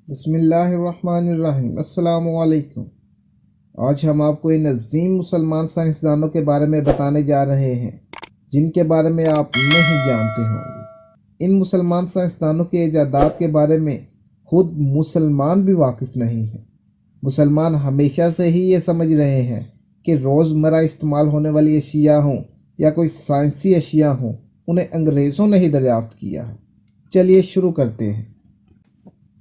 بسم اللہ الرحمن الرحیم۔ السلام علیکم۔ آج ہم آپ کو ان عظیم مسلمان سائنسدانوں کے بارے میں بتانے جا رہے ہیں جن کے بارے میں آپ نہیں جانتے ہوں گے۔ ان مسلمان سائنسدانوں کی ایجادات کے بارے میں خود مسلمان بھی واقف نہیں ہیں۔ مسلمان ہمیشہ سے ہی یہ سمجھ رہے ہیں کہ روزمرہ استعمال ہونے والی اشیاء ہوں یا کوئی سائنسی اشیاء ہوں، انہیں انگریزوں نے ہی دریافت کیا ہے۔ چلیے شروع کرتے ہیں۔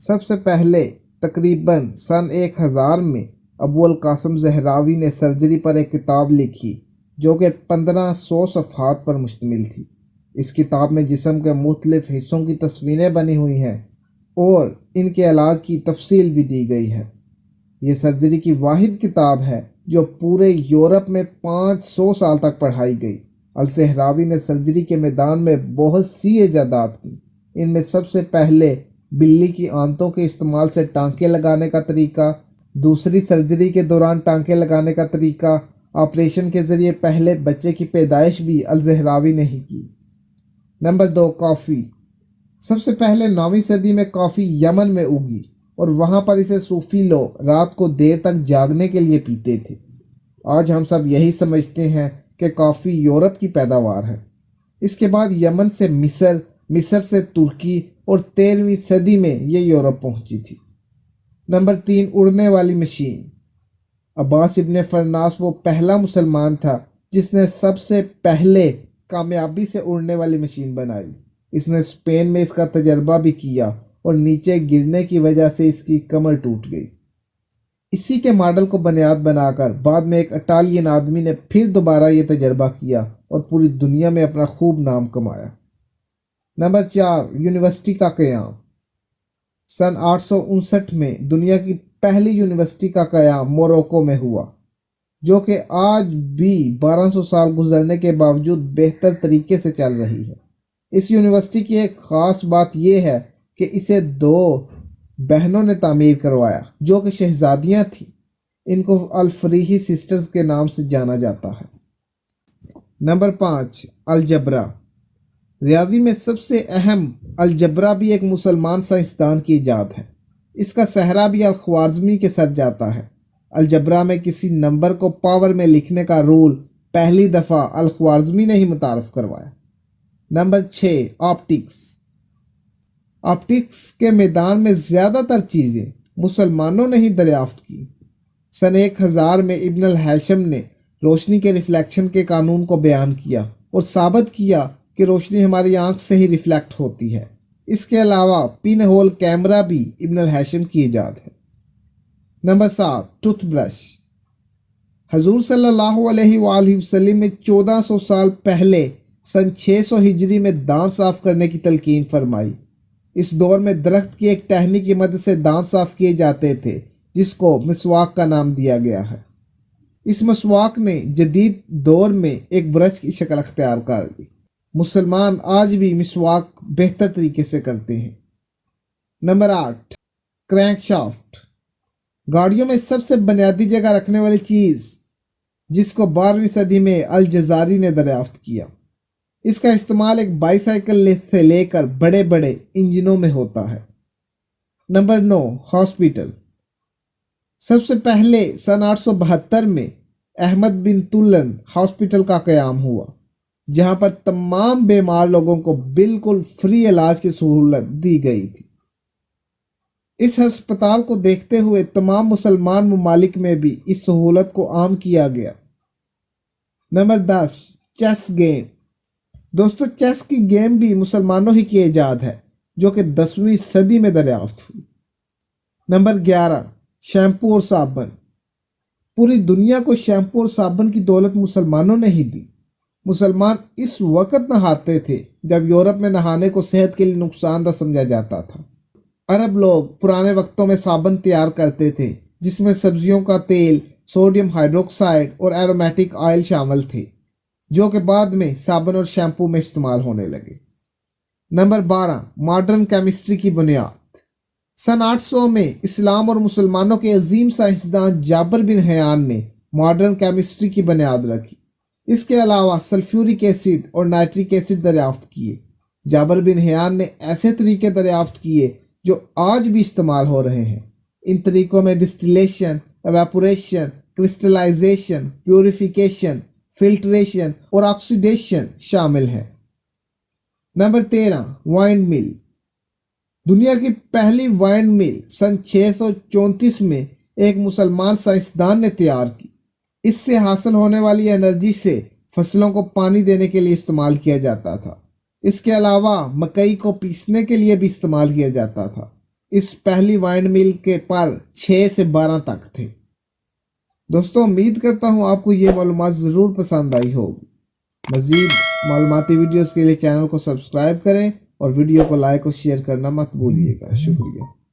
سب سے پہلے تقریباً سن 1000 میں ابو القاسم زہراوی نے سرجری پر ایک کتاب لکھی جو کہ 1500 صفحات پر مشتمل تھی۔ اس کتاب میں جسم کے مختلف حصوں کی تصویریں بنی ہوئی ہیں اور ان کے علاج کی تفصیل بھی دی گئی ہے۔ یہ سرجری کی واحد کتاب ہے جو پورے یورپ میں 500 سال تک پڑھائی گئی۔ الزہراوی نے سرجری کے میدان میں بہت سی ایجادات کی۔ ان میں سب سے پہلے بلی کی آنتوں کے استعمال سے ٹانکے لگانے کا طریقہ، دوسری سرجری کے دوران ٹانکے لگانے کا طریقہ، آپریشن کے ذریعے پہلے بچے کی پیدائش بھی الزہراوی نے ہی کی۔ نمبر 2، کافی۔ سب سے پہلے 9ویں صدی میں کافی یمن میں اگی اور وہاں پر اسے صوفی لوگ رات کو دیر تک جاگنے کے لیے پیتے تھے۔ آج ہم سب یہی سمجھتے ہیں کہ کافی یورپ کی پیداوار ہے۔ اس کے بعد یمن سے مصر سے ترکی اور 13ویں صدی میں یہ یورپ پہنچی تھی۔ نمبر 3، اڑنے والی مشین۔ عباس ابن فرناس وہ پہلا مسلمان تھا جس نے سب سے پہلے کامیابی سے اڑنے والی مشین بنائی۔ اس نے اسپین میں اس کا تجربہ بھی کیا اور نیچے گرنے کی وجہ سے اس کی کمر ٹوٹ گئی۔ اسی کے ماڈل کو بنیاد بنا کر بعد میں ایک اٹالین آدمی نے پھر دوبارہ یہ تجربہ کیا اور پوری دنیا میں اپنا خوب نام کمایا۔ نمبر 4، یونیورسٹی کا قیام۔ سن 859 میں دنیا کی پہلی یونیورسٹی کا قیام موروکو میں ہوا، جو کہ آج بھی 1200 سال گزرنے کے باوجود بہتر طریقے سے چل رہی ہے۔ اس یونیورسٹی کی ایک خاص بات یہ ہے کہ اسے 2 بہنوں نے تعمیر کروایا جو کہ شہزادیاں تھیں۔ ان کو الفریحی سسٹرز کے نام سے جانا جاتا ہے۔ Number 5، algebra. ریاضی میں سب سے اہم الجبرا بھی ایک مسلمان سائنسدان کی ایجاد ہے۔ اس کا صحرا بھی الخوارزمی کے سر جاتا ہے۔ الجبرا میں کسی نمبر کو پاور میں لکھنے کا رول پہلی دفعہ الخوارزمی نے ہی متعارف کروایا۔ Number 6، optics. آپٹکس کے میدان میں زیادہ تر چیزیں مسلمانوں نے ہی دریافت کی۔ سن 1000 میں ابن الہیثم نے روشنی کے ریفلیکشن کے قانون کو بیان کیا اور ثابت کیا کہ روشنی ہماری آنکھ سے ہی ریفلیکٹ ہوتی ہے۔ اس کے علاوہ پن ہول کیمرہ بھی ابن الہیثم کی ایجاد ہے۔ Number 7، tooth brush. حضور صلی اللہ علیہ وآلہ وسلم نے 1400 سال پہلے سن 600 ہجری میں دانت صاف کرنے کی تلقین فرمائی۔ اس دور میں درخت کی ایک ٹہنی کی مدد سے دانت صاف کیے جاتے تھے جس کو مسواک کا نام دیا گیا ہے۔ اس مسواک نے جدید دور میں ایک برش کی شکل اختیار کر لی۔ مسلمان آج بھی مسواک بہتر طریقے سے کرتے ہیں۔ Number 8، crank shaft. گاڑیوں میں سب سے بنیادی جگہ رکھنے والی چیز جس کو 12ویں صدی میں الجزاری نے دریافت کیا۔ اس کا استعمال ایک بائی سائیکل سے لے کر بڑے بڑے انجنوں میں ہوتا ہے۔ Number 9، hospital. سب سے پہلے سن 872 میں احمد بن طولن ہاسپٹل کا قیام ہوا جہاں پر تمام بیمار لوگوں کو بالکل فری علاج کی سہولت دی گئی تھی۔ اس ہسپتال کو دیکھتے ہوئے تمام مسلمان ممالک میں بھی اس سہولت کو عام کیا گیا۔ نمبر 10، چیس گیم۔ دوستو، چیس کی گیم بھی مسلمانوں ہی کی ایجاد ہے جو کہ 10ویں صدی میں دریافت ہوئی۔ نمبر 11، شیمپو اور صابن۔ پوری دنیا کو شیمپو اور صابن کی دولت مسلمانوں نے ہی دی۔ مسلمان اس وقت نہاتے تھے جب یورپ میں نہانے کو صحت کے لیے نقصان دہ سمجھا جاتا تھا۔ عرب لوگ پرانے وقتوں میں صابن تیار کرتے تھے جس میں سبزیوں کا تیل، سوڈیم ہائیڈروکسائڈ اور ایرومیٹک آئل شامل تھے جو کہ بعد میں صابن اور شیمپو میں استعمال ہونے لگے۔ نمبر 12، ماڈرن کیمسٹری کی بنیاد۔ سن 800 میں اسلام اور مسلمانوں کے عظیم سائنسدان جابر بن حیان نے ماڈرن کیمسٹری کی بنیاد رکھی۔ اس کے علاوہ سلفیورک ایسڈ اور نائٹرک ایسڈ دریافت کیے۔ جابر بن حیان نے ایسے طریقے دریافت کیے جو آج بھی استعمال ہو رہے ہیں۔ ان طریقوں میں ڈسٹیلیشن، ایواپوریشن، کرسٹلائزیشن، پیوریفیکیشن، فلٹریشن اور آکسیڈیشن شامل ہیں۔ نمبر 13، وائن مل۔ دنیا کی پہلی وائن مل سن 634 میں ایک مسلمان سائنسدان نے تیار کی۔ اس سے حاصل ہونے والی انرجی سے فصلوں کو پانی دینے کے لیے استعمال کیا جاتا تھا۔ اس کے علاوہ مکئی کو پیسنے کے لیے بھی استعمال کیا جاتا تھا۔ اس پہلی وائن مل کے پر 6 سے 12 تک تھے۔ دوستوں، امید کرتا ہوں آپ کو یہ معلومات ضرور پسند آئی ہوگی۔ مزید معلوماتی ویڈیوز کے لیے چینل کو سبسکرائب کریں اور ویڈیو کو لائک اور شیئر کرنا مت بھولیے گا۔ شکریہ۔